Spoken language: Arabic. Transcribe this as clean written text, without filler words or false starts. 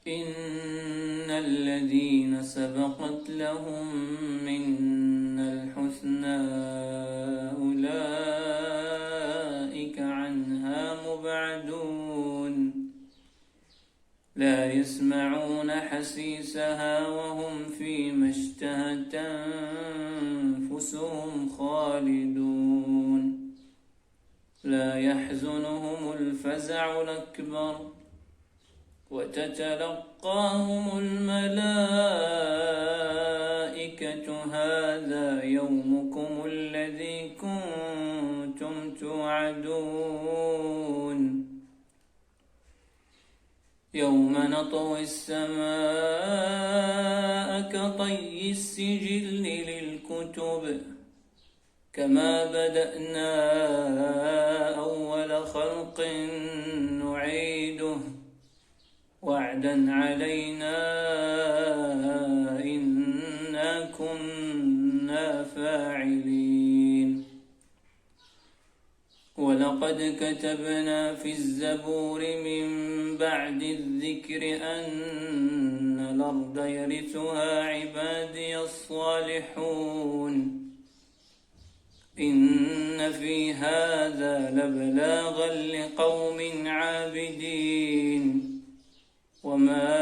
إن الذين سبقت لهم منا الحسنى أولئك عنها مبعدون لا يسمعون حسيسها وهم فيما اشتهت أنفسهم خالدون لا يحزنهم الفزع الأكبر وتتلقاهم الملائكة هذا يومكم الذي كنتم توعدون يوم نطوي السماء كطي السجل للكتب كما بدأنا أول خلق نعيده وعدا علينا إنا كنا فاعلين ولقد كتبنا في الزبور من بعد الذكر أن الأرض يرثها عبادي الصالحون إن في هذا لبلاغا لقوم عابدين وما